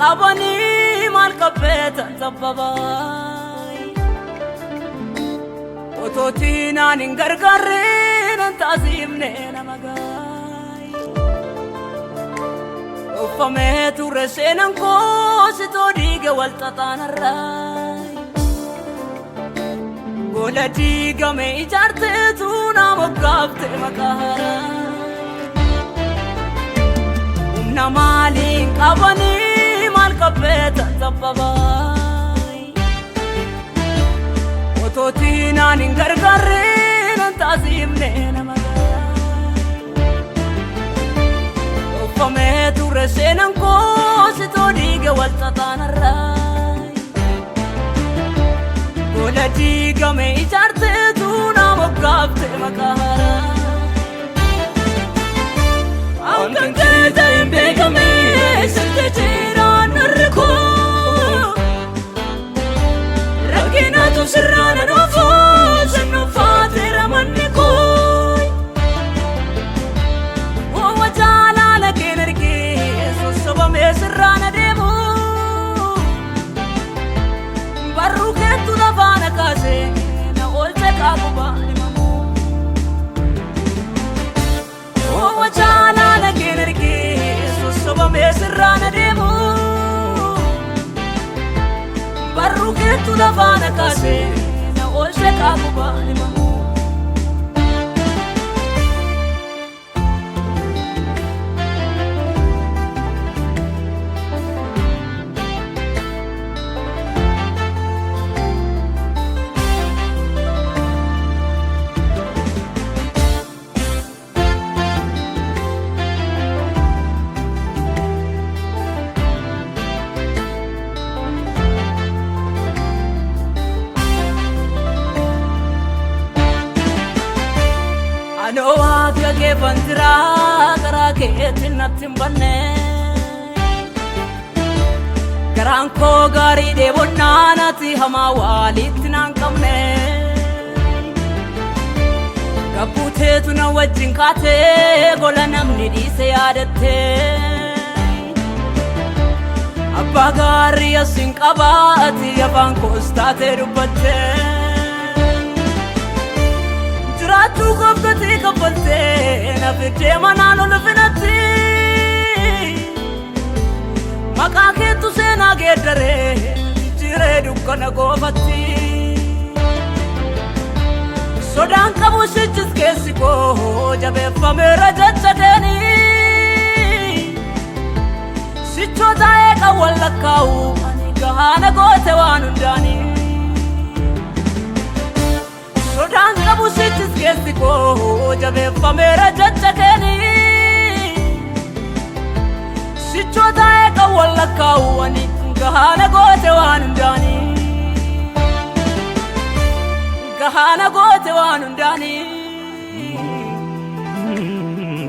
qabani mal qabetan sabbabai ototina ningargarren antazimne namagai ufame tursenan ko sitodiga waltatanarrai golati game ijarte tuna mogafte makara namalin qabani mal qabetan sabbabai ototina ningargarren antazimne namagai ufame tursenan ko sitodiga waltatanarrai golati game ijarte tuna mogafte makara Ankan ketaim begame salte jiran narko Rakina tu sirrana nofo sanu fatira maniko O wajala la kenerki so sabame sirrana demo Barru ketu da vana kase na olte kaguba O wajala Sabame sirrana demo Barru ketu da vana kase na olse kaguba limamu Ano aga ke bandra kara ke tinatim banne karan ko gari de wonna ti hama walit nan kamne kapute tuna wajin kate golanam ni di se yadatte abba gari asin qabati aban ko state rubatte Ratu kabdati kapalte na fite manalo na finati Makake tu se na gedare jire dukana gofati Sodan kamu shijis kesi ko jabe famera jachadeni Shicho dae ka wala kau ani gahana gote wanundani Sodan kamu shijis kesi ko jabe famera jachadeni Shicho dae ka wala kau ani gahana gote wanundani Gahana gote wanundani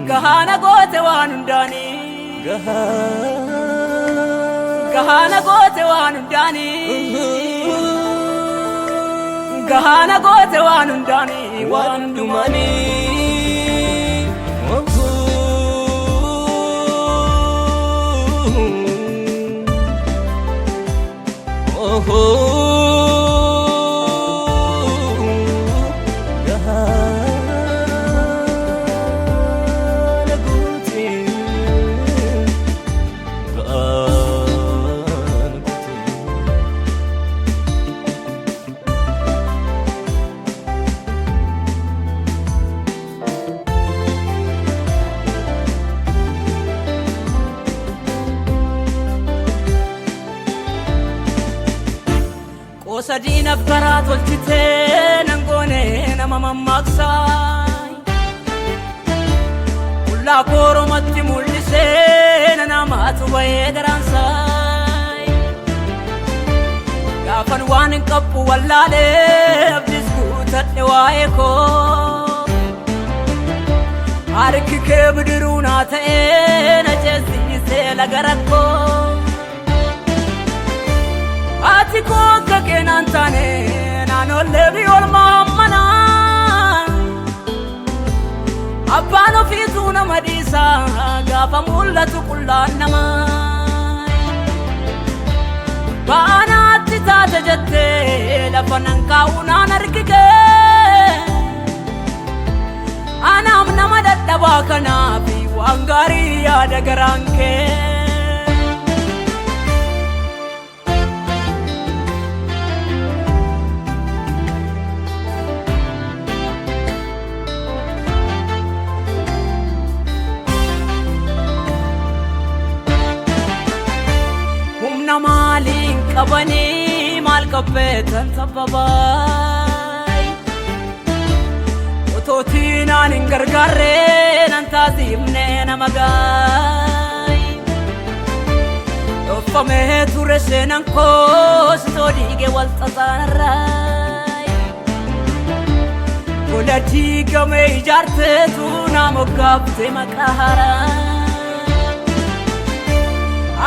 Gahana gote wanundani Gahana gote wanundani Gahana gote wanundani wanundumani Sadina karat olchite nangone nama maksai Ulla koro matti mullise nama tubaye garansai Gafan wanin kappu wallale abdisku tatne wae ko Arki ke bidruna ta'e na jesi se lagarakko Ati ko kakenantane nano levi ol mamana Abano fituna madisa gafa mulla tukulla nama baanaatti taate jettee lafa nan kaa'uunaan argite anaaf nama dadhabaa kanaaf waan gaarii yaada garaan kee Maalin qabani maal qabbeetan sabbabaay otootiin aan hin gargaarree nan taasifne nama gaay dhoffamee ture seenan koo sitoo dhiige wal xaxaanarraay gola diigamee ijaarteetu naa moggaafte maqaa haaraa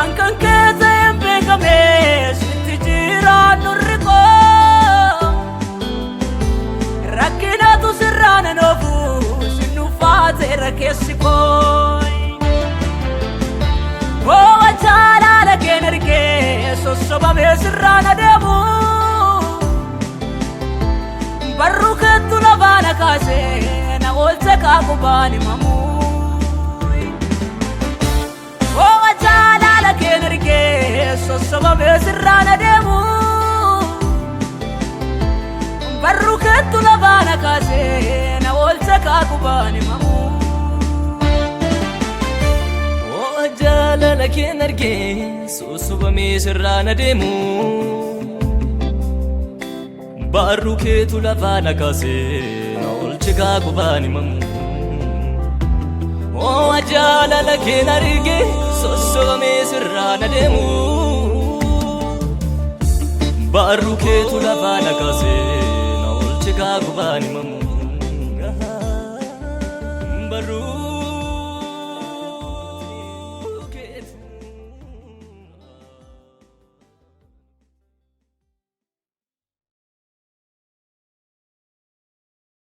ankan keessa hin beekame sitti jiraan nurri koo rakkinatu sirraan noofu sinuufaateera keessi kooy hoowa jaalaala keen argee sossobamee sirraan adeemu barruu keettu lafaana kaasee na oolche kaakubaan himamu sossobamee sirraan adeemu barruu keettu lafaana kaasee na oolche kaakubaan himamu jaalala keen argee sossobamee sirraan adeemu barruu keettu lafaana kaasee na oolche kaakubaan himamu jaalala keen argee sossobamee sirraan adeemu barruu keettu lafaana kaasee na oolche kaakubaan himamu barruu